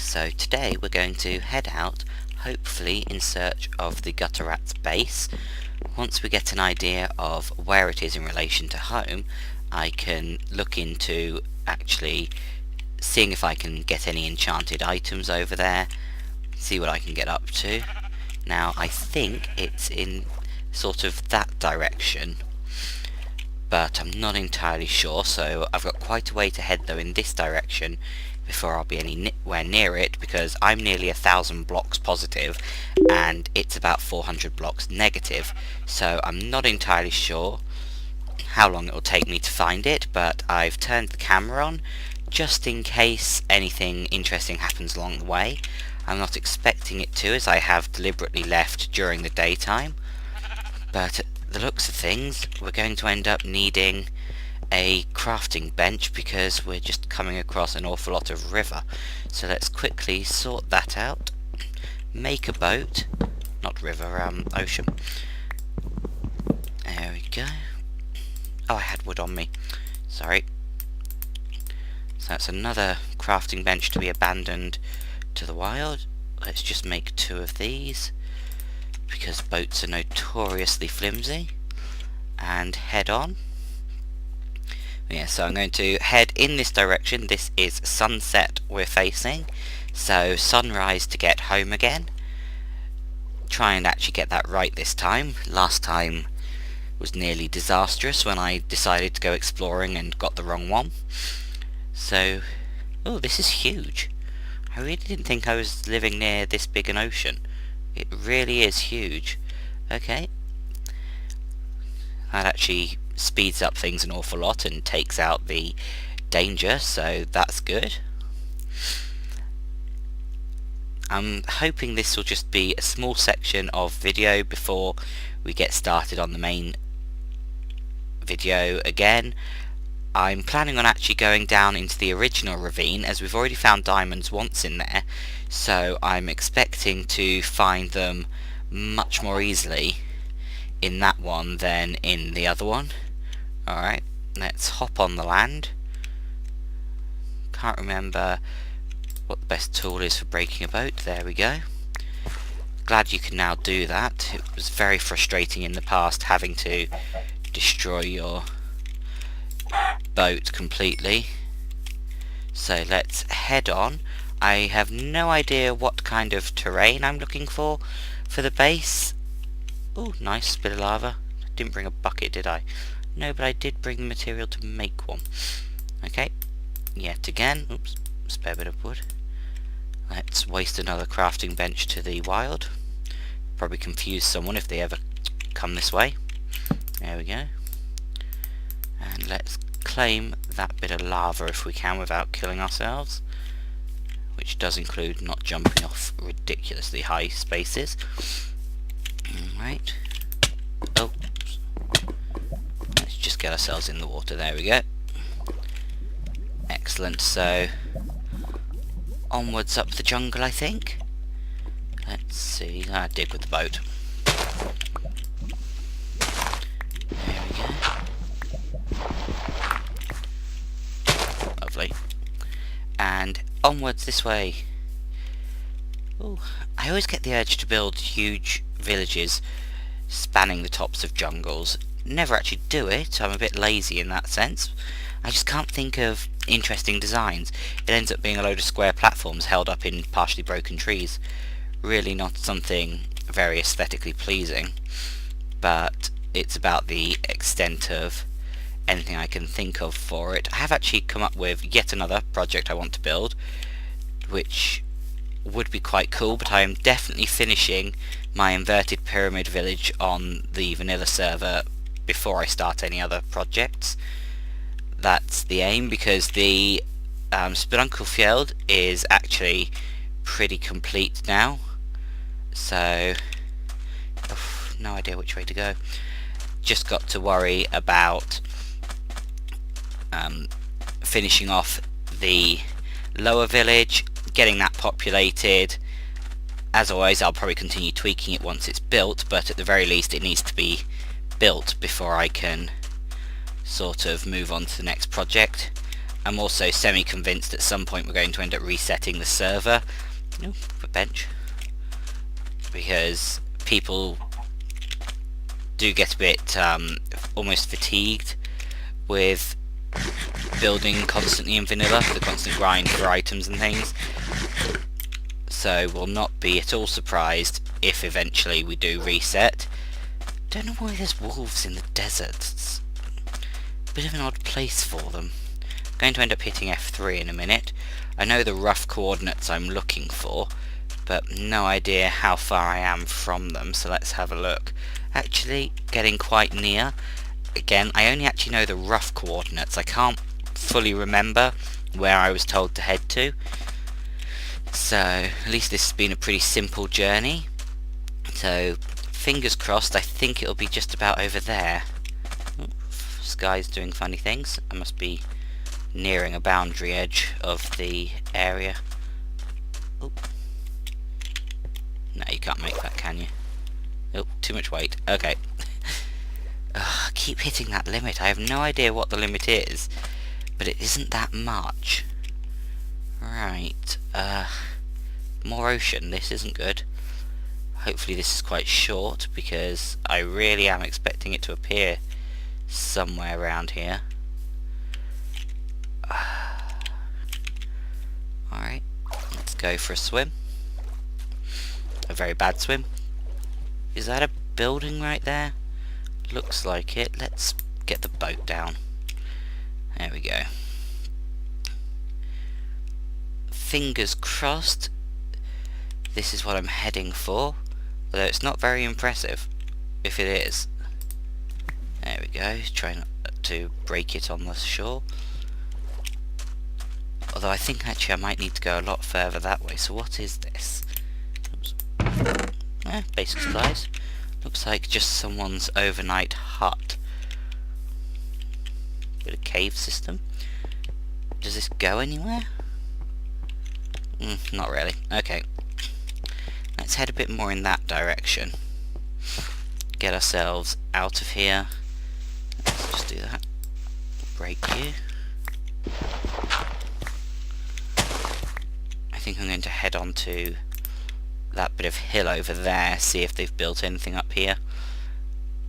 so today we're going to head out, hopefully in search of the gutter rat's base. Once we get an idea of where it is in relation to home, I can look into actually seeing if I can get any enchanted items over there, see what I can get up to. Now I think it's in sort of that direction, but I'm not entirely sure, so I've got quite a way to head though in this direction before I'll be anywhere near it, because I'm nearly 1,000 blocks positive and it's about 400 blocks negative, so I'm not entirely sure how long it will take me to find it, but I've turned the camera on just in case anything interesting happens along the way. I'm not expecting it to, as I have deliberately left during the daytime, but the looks of things, we're going to end up needing a crafting bench because we're just coming across an awful lot of river. So let's quickly sort that out, make a boat, not river, ocean. There we go. Oh, I had wood on me, sorry. So that's another crafting bench to be abandoned to the wild. Let's just make 2 of these, because boats are notoriously flimsy, and head on. Yeah, so I'm going to head in this direction. This is sunset we're facing, so sunrise to get home again. Try and actually get that right this time. Last time was nearly disastrous when I decided to go exploring and got the wrong one. So, oh, this is huge. I really didn't think I was living near this big an ocean. It really is huge. Okay. That actually speeds up things an awful lot and takes out the danger, so that's good. I'm hoping this will just be a small section of video before we get started on the main video again. I'm planning on actually going down into the original ravine, as we've already found diamonds once in there, so I'm expecting to find them much more easily in that one than in the other one. Alright, let's hop on the land. Can't remember what the best tool is for breaking a boat. There we go. Glad you can now do that. It was very frustrating in the past having to destroy your boat completely. So let's head on. I have no idea what kind of terrain I'm looking for the base. Oh, nice bit of lava. Didn't bring a bucket, did I? No, but I did bring the material to make one. Okay, yet again. Oops, spare bit of wood. Let's waste another crafting bench to the wild. Probably confuse someone if they ever come this way. There we go. And let's claim that bit of lava if we can without killing ourselves, which does include not jumping off ridiculously high spaces. Alright. Oh, let's just get ourselves in the water. There we go. Excellent. So onwards up the jungle, I think. Let's see. Dig with the boat. There we go. Lovely. And onwards this way. Ooh, I always get the urge to build huge villages spanning the tops of jungles. Never actually do it. I'm a bit lazy in that sense. I just can't think of interesting designs. It ends up being a load of square platforms held up in partially broken trees. Really not something very aesthetically pleasing, but it's about the extent of anything I can think of for it. I have actually come up with yet another project I want to build, which would be quite cool, but I am definitely finishing my inverted pyramid village on the vanilla server before I start any other projects. That's the aim, because the Spelunkelfjeld is actually pretty complete now, so no idea which way to go. Just got to worry about finishing off the lower village, getting that populated. As always, I'll probably continue tweaking it once it's built, but at the very least it needs to be built before I can sort of move on to the next project. I'm also semi-convinced at some point we're going to end up resetting the server. Ooh, a bench. Because people do get a bit almost fatigued with building constantly in vanilla, the constant grind for items and things. So we'll not be at all surprised if eventually we do reset. Don't know why there's wolves in the desert. It's a bit of an odd place for them. I'm going to end up hitting F3 in a minute. I know the rough coordinates I'm looking for, but no idea how far I am from them, so let's have a look. Actually, getting quite near. Again, I only actually know the rough coordinates. I can't fully remember where I was told to head to. So, at least this has been a pretty simple journey. So, fingers crossed, I think it'll be just about over there. Oh, sky's doing funny things. I must be nearing a boundary edge of the area. Oh. No, you can't make that, can you? Oh, too much weight. Okay. I keep hitting that limit. I have no idea what the limit is, but it isn't that much. Right. More ocean. This isn't good. Hopefully this is quite short, because I really am expecting it to appear somewhere around here. Alright. Let's go for a swim. A very bad swim. Is that a building right there? Looks like it. Let's get the boat down. There we go. Fingers crossed this is what I'm heading for, although it's not very impressive if it is. There we go. Try not to break it on the shore. Although I think actually I might need to go a lot further that way. So what is this? Oops. Basic supplies. Looks like just someone's overnight hut. Bit of cave system. Does this go anywhere? Not really. Okay. Let's head a bit more in that direction. Get ourselves out of here. Let's just do that. Break you. I think I'm going to head on to that bit of hill over there, see if they've built anything up here,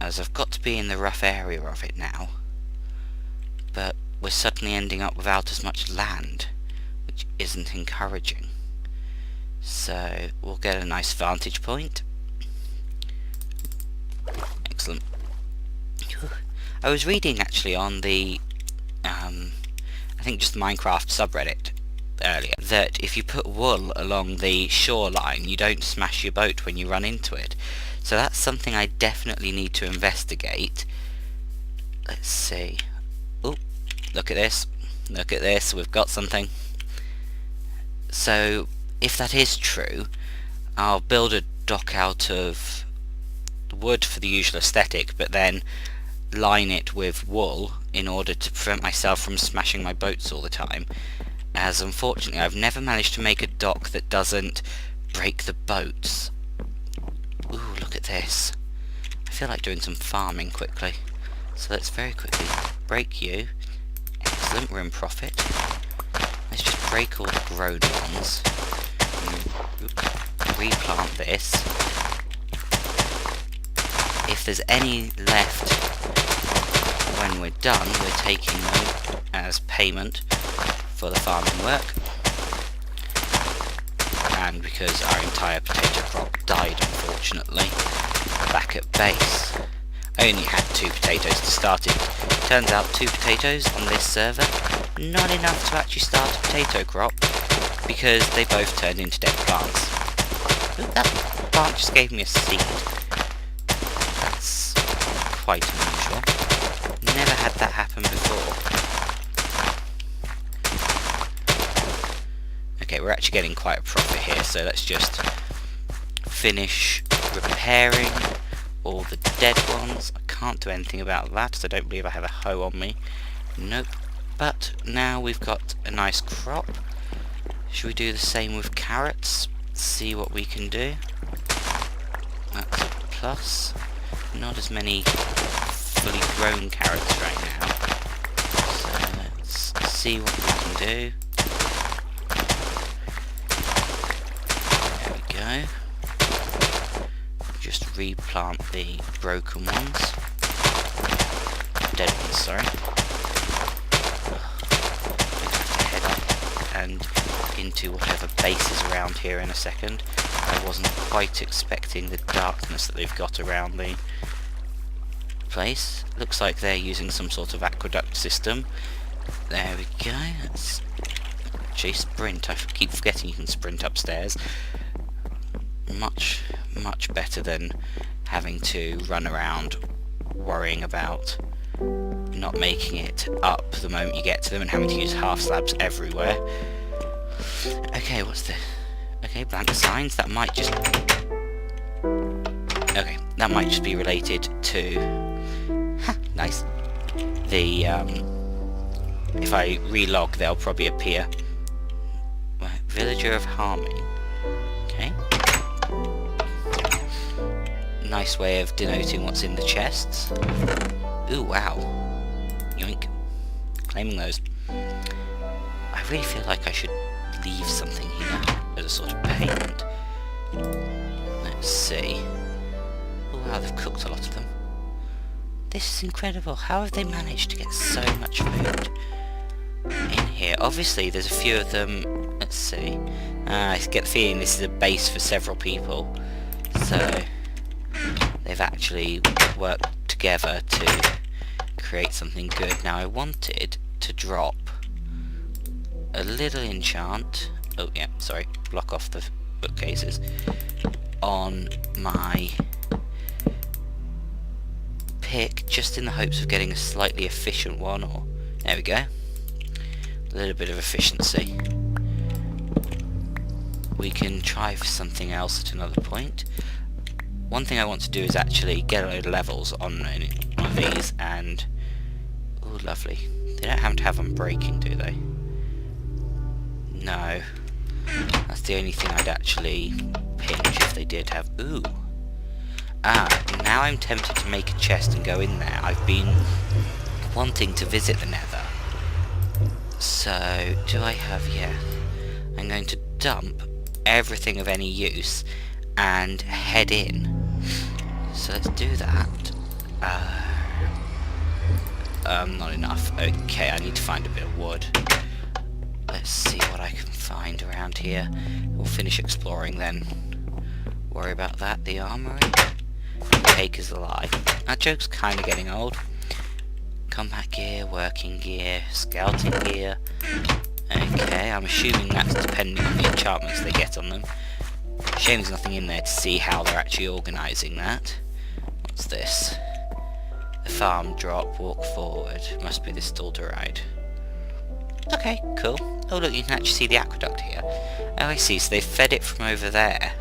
as I've got to be in the rough area of it now, but we're suddenly ending up without as much land, which isn't encouraging. So we'll get a nice vantage point. Excellent. I was reading actually on the I think just Minecraft subreddit earlier, that if you put wool along the shoreline you don't smash your boat when you run into it. So that's something I definitely need to investigate. Let's see. Oh, look at this. Look at this, we've got something. So if that is true, I'll build a dock out of wood for the usual aesthetic, but then line it with wool in order to prevent myself from smashing my boats all the time, as unfortunately I've never managed to make a dock that doesn't break the boats. Ooh, look at this. I feel like doing some farming quickly. So let's very quickly break you. Excellent, we're in profit. Let's just break all the grown ones. And replant this. If there's any left when we're done, we're taking them as payment for the farming work. And because our entire potato crop died, unfortunately, back at base. I only had 2 potatoes to start it. Turns out 2 potatoes on this server, not enough to actually start a potato crop, because they both turned into dead plants. Ooh, that plant just gave me a seed. That's quite unusual. Never had that happen before. Okay, we're actually getting quite a profit here, so let's just finish repairing all the dead ones. I can't do anything about that, so I don't believe I have a hoe on me. Nope. But now we've got a nice crop. Should we do the same with carrots? See what we can do. That's a plus. Not as many fully grown carrots right now. So let's see what we can do. There we go. Just replant the broken ones. Dead ones, sorry. Head up and into whatever base is around here in a second. I wasn't quite expecting the darkness that they've got around the place. Looks like they're using some sort of aqueduct system. There we go. Let's actually sprint. I keep forgetting you can sprint upstairs. Much better than having to run around worrying about not making it up the moment you get to them and having to use half slabs everywhere. Okay, what's this? Okay, blank signs. That might just... Okay, that might just be related to... Ha, nice. The, if I relog, they'll probably appear. Villager of Harming. Okay. Nice way of denoting what's in the chests. Ooh, wow. Yoink. Claiming those. I really feel like I should leave something here as a sort of payment. Let's see. Oh wow, they've cooked a lot of them. This is incredible. How have they managed to get so much food in here? Obviously, there's a few of them. Let's see. I get the feeling this is a base for several people. So they've actually worked together to create something good. Now I wanted to drop a little enchant, oh yeah, sorry, block off the bookcases, on my pick, just in the hopes of getting a slightly efficient one, or, there we go, a little bit of efficiency. We can try for something else at another point. One thing I want to do is actually get a load of levels on one of these, and... oh, lovely. They don't have to have them breaking, do they? No. That's the only thing I'd actually pinch if they did have... ooh. Ah, now I'm tempted to make a chest and go in there. I've been wanting to visit the Nether. So, do I have... yeah. I'm going to dump everything of any use and head in. So let's do that. Not enough. Okay, I need to find a bit of wood. Let's see what I can find around here. We'll finish exploring then. Worry about that. The armory. Cake is a lie. That joke's kind of getting old. Combat gear, working gear, scouting gear. Okay, I'm assuming that's depending on the enchantments they get on them. Shame there's nothing in there to see how they're actually organising that. What's this? The farm drop, walk forward. Must be the Stalder ride. Okay, cool. Oh look, you can actually see the aqueduct here. Oh I see, so they've fed it from over there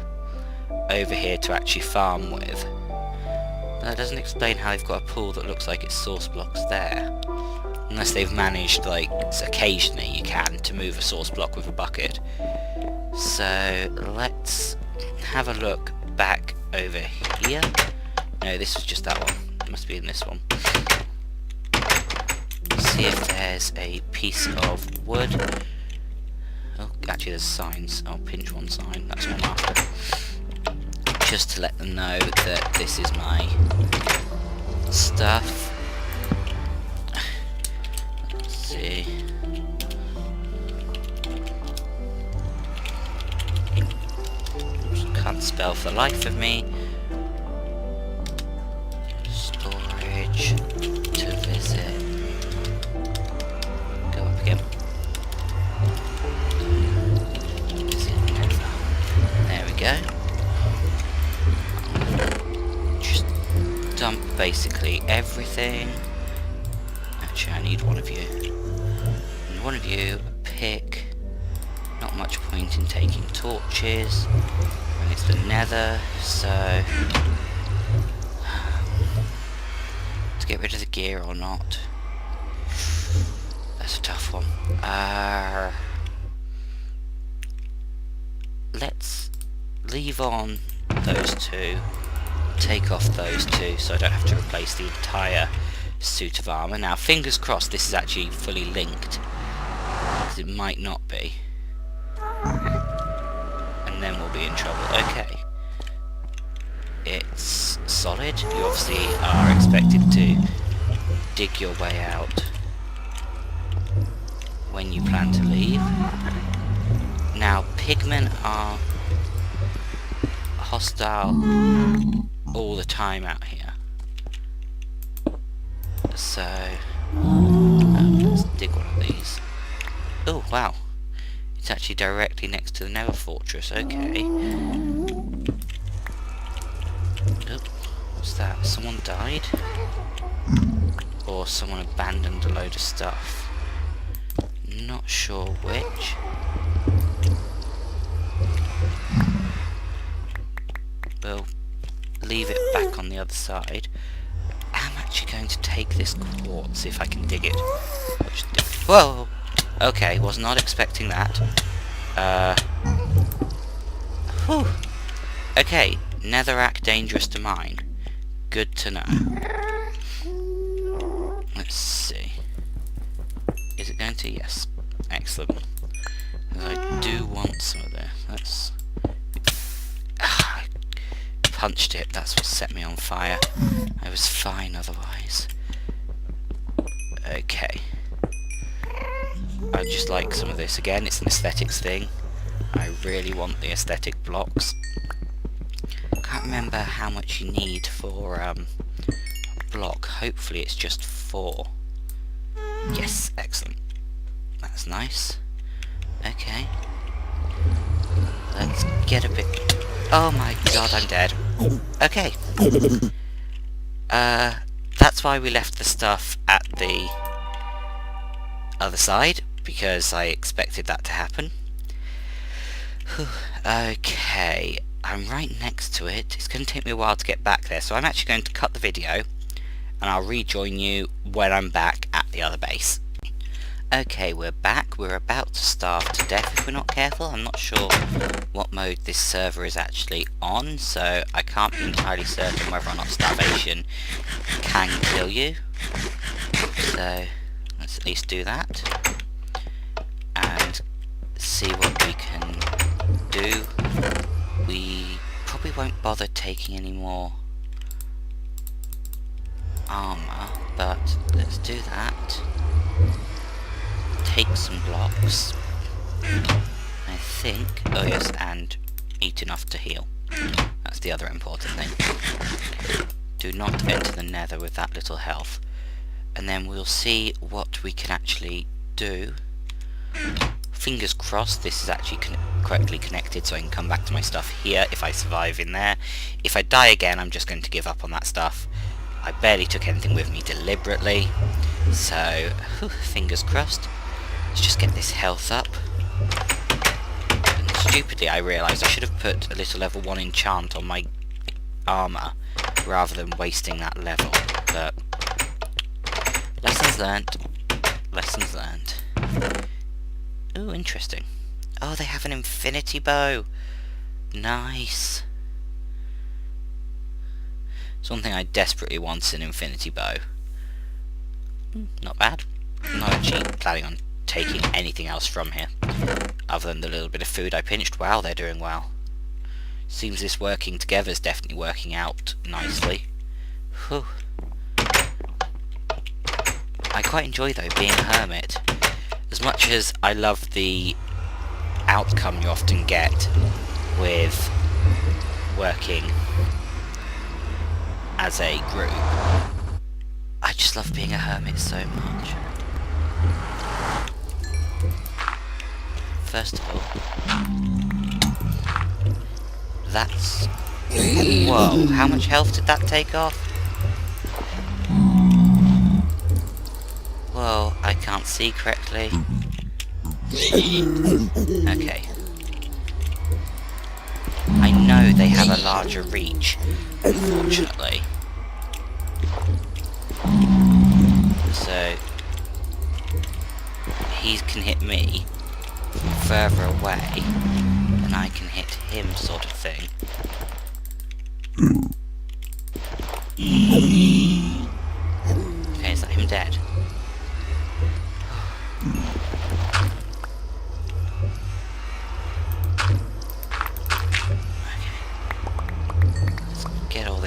over here to actually farm with. That doesn't explain how they've got a pool that looks like it's source blocks there. Unless they've managed, like, occasionally you can, to move a source block with a bucket. So, let's have a look back over here. No, this was just that one. It must be in this one. See if there's a piece of wood. Oh, actually there's signs. I'll pinch one sign. That's what I'm after. Just to let them know that this is my stuff. Let's see. Can't spell for the life of me. Storage to visit. Go up again. There we go. Just dump basically everything. Actually, I need one of you. And one of you, a pick. Not much point in taking torches. And it's the Nether, so to get rid of the gear or not. That's a tough one. Let's leave on those two, take off those two, so I don't have to replace the entire suit of armour. Now, fingers crossed this is actually fully linked because it might not be. And then we'll be in trouble. Okay. It's solid. You obviously are expected to dig your way out when you plan to leave. Now, pigmen are hostile all the time out here. So, let's dig one of these. Oh, wow. It's actually directly next to the Nether Fortress. Okay. Oh, what's that? Someone died? Or someone abandoned a load of stuff? Not sure which. We'll leave it back on the other side. I'm actually going to take this quartz, if I can dig it. Whoa! Okay, was not expecting that. Whew. Okay, Tesseract dangerous to mine. Good to know. Let's see. Is it going to? Yes. Excellent. I do want some of this. Let's... I punched it. That's what set me on fire. I was fine otherwise. Okay. I'd just like some of this. Again, it's an aesthetics thing. I really want the aesthetic blocks. Can't remember how much you need for a block. Hopefully it's just 4. Yes, excellent. That's nice. Okay. Let's get a bit... Oh my god, I'm dead. Okay. That's why we left the stuff at the other side, because I expected that to happen. Okay, I'm right next to it. It's going to take me a while to get back there, so I'm actually going to cut the video, and I'll rejoin you when I'm back at the other base. Okay, we're back. We're about to starve to death if we're not careful. I'm not sure what mode this server is actually on, so I can't be entirely certain whether or not starvation can kill you. So, let's at least do that. And see what we can do. We probably won't bother taking any more armour, but let's do that. Take some blocks, I think. Oh yes, and eat enough to heal. That's the other important thing. Do not enter the nether with that little health. And then we'll see what we can actually do. Fingers crossed this is actually correctly connected, so I can come back to my stuff here if I survive in there. If I die again, I'm just going to give up on that stuff. I barely took anything with me deliberately, so fingers crossed. Let's just get this health up. And stupidly I realised I should have put a little level 1 enchant on my armour rather than wasting that level, but lessons learnt. Lessons learnt. Ooh, interesting. Oh, they have an infinity bow. Nice. It's one thing I desperately want, is an infinity bow. Not bad. I'm not actually planning on taking anything else from here, other than the little bit of food I pinched. Wow, they're doing well. Seems this working together is definitely working out nicely. Whew. I quite enjoy, though, being a hermit. As much as I love the outcome you often get with working as a group, I just love being a hermit so much. First of all, that's... Whoa, how much health did that take off? Whoa, I can't see correctly. Okay. I know they have a larger reach, unfortunately. So, he can hit me further away than I can hit him, sort of thing. Okay, is that him dead?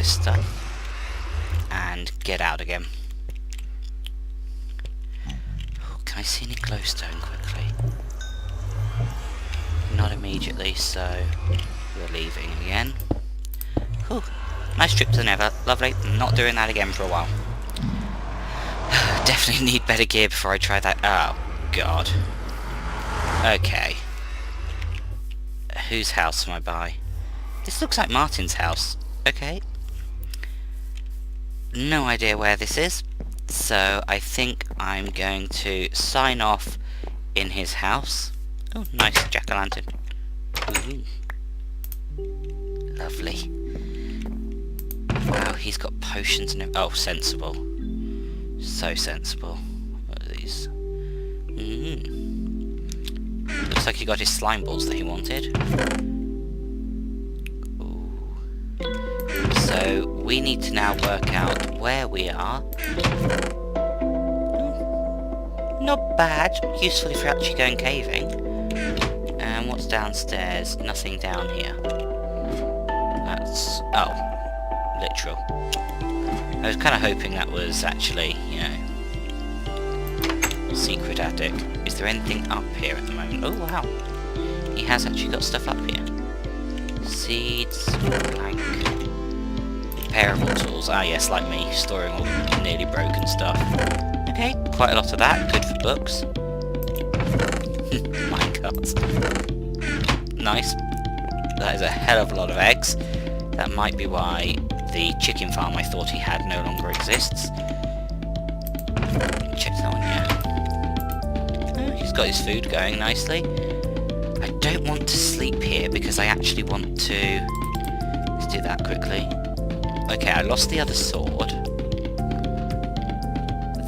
this stuff and get out again. Oh, can I see any glowstone quickly? Not immediately, so we're leaving again. Whew. Nice trip to the Nether. Lovely. Not doing that again for a while. Definitely need better gear before I try that. Oh, God. Okay. Whose house am I by? This looks like Martin's house. Okay. No idea where this is. So I think I'm going to sign off in his house. Oh, nice jack-o'-lantern. Lovely. Wow, he's got potions and oh, sensible. So sensible. What are these? Looks like he got his slime balls that he wanted. Ooh. So we need to now work out where we are. Not bad. Useful if you're actually going caving. And what's downstairs? Nothing down here. That's... oh. Literal. I was kind of hoping that was actually, you know, secret attic. Is there anything up here at the moment? Oh wow, he has actually got stuff up here. Seeds, blank, repairable tools. Ah yes, like me, storing all nearly broken stuff. Okay, quite a lot of that. Good for books. Minecarts. Nice. That is a hell of a lot of eggs. That might be why the chicken farm I thought he had no longer exists. Check that one, yeah. Oh, he's got his food going nicely. I don't want to sleep here because I actually want to... let's do that quickly. Okay, I lost the other sword.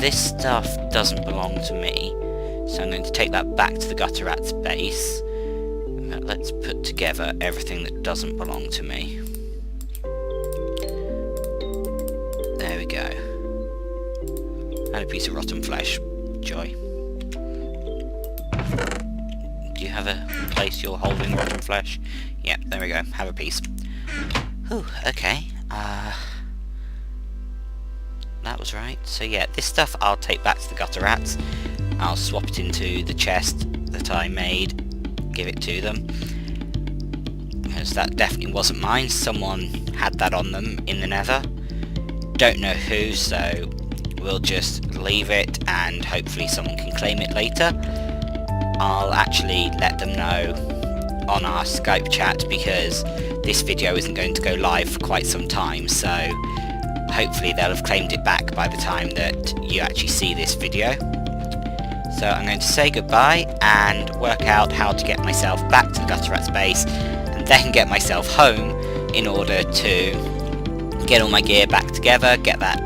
This stuff doesn't belong to me, so I'm going to take that back to the gutter rat's base. Let's put together everything that doesn't belong to me. There we go. And a piece of rotten flesh. Joy. Do you have a place you're holding rotten flesh? Yep, there we go. Have a piece. Whew, okay. That was right. So yeah, this stuff I'll take back to the gutter rats. I'll swap it into the chest that I made. Give it to them. Because that definitely wasn't mine. Someone had that on them in the Nether. Don't know who, so we'll just leave it and hopefully someone can claim it later. I'll actually let them know on our Skype chat because this video isn't going to go live for quite some time, so hopefully they'll have claimed it back by the time that you actually see this video. So I'm going to say goodbye and work out how to get myself back to the gutter rat's base and then get myself home in order to get all my gear back together, get that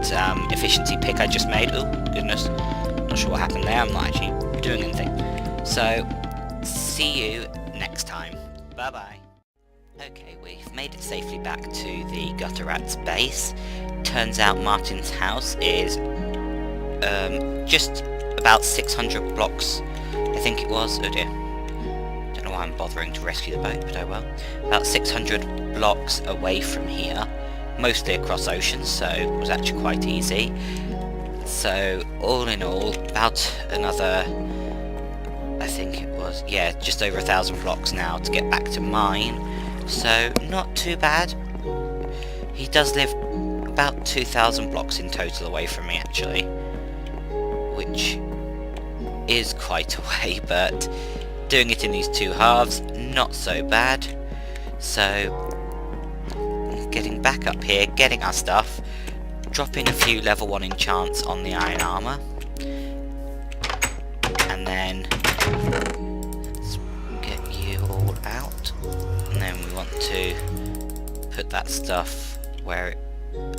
efficiency pick I just made. Oh goodness, not sure what happened there, I'm not actually doing anything. So, see you next time. Bye bye. Okay, we've made it safely back to the gutter rat's base. Turns out Martin's house is just about 600 blocks, I think it was. Oh dear. Don't know why I'm bothering to rescue the boat, but oh well. About 600 blocks away from here. Mostly across oceans, so it was actually quite easy. So all in all, about another, I think it was, yeah, just over 1,000 blocks now to get back to mine. So not too bad. He does live about 2,000 blocks in total away from me actually, which is quite a way, but doing it in these two halves, not so bad. So getting back up here, getting our stuff, dropping a few level 1 enchants on the iron armour, and then let's get you all out, and then we want to put that stuff where it,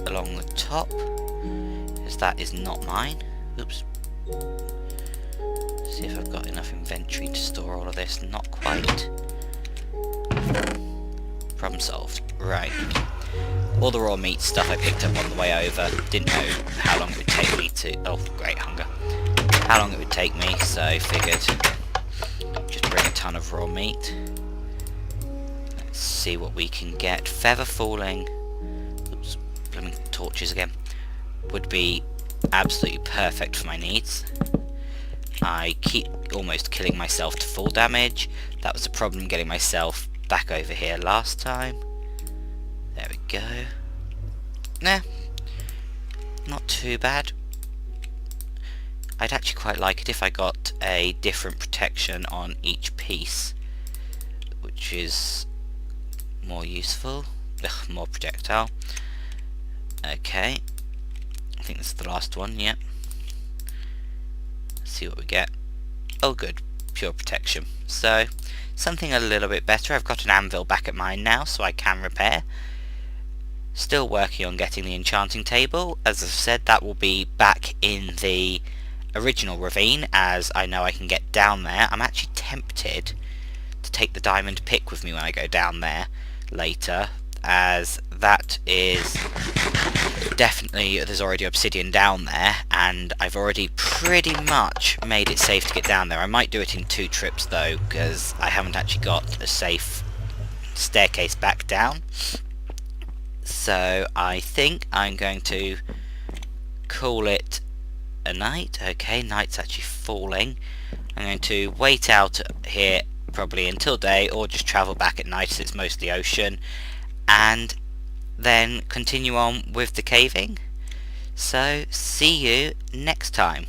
along the top, because that is not mine. Oops. See if I've got enough inventory to store all of this. Not quite. Problem solved. Right. All the raw meat stuff I picked up on the way over. Didn't know how long it would take me to... oh, great hunger. How long it would take me, so I figured just bring a ton of raw meat. Let's see what we can get. Feather falling. Oops. torches again. Would be absolutely perfect for my needs. I keep almost killing myself to full damage. That was a problem getting myself back over here last time. There we go. Nah, not too bad. I'd actually quite like it if I got a different protection on each piece, which is more useful. Ugh, more projectile. Okay, I think this is the last one, yep. Let's see what we get. Oh good, pure protection. So, something a little bit better. I've got an anvil back at mine now, so I can repair. Still working on getting the enchanting table. As I've said, that will be back in the original ravine, as I know I can get down there. I'm actually tempted to take the diamond pick with me when I go down there later, as that is definitely, there's already obsidian down there, and I've already pretty much made it safe to get down there. I might do it in 2 trips though, because I haven't actually got a safe staircase back down. So I think I'm going to call it a night. Okay, night's actually falling. I'm going to wait out here probably until day, or just travel back at night as it's mostly ocean, and then continue on with the caving. So see you next time.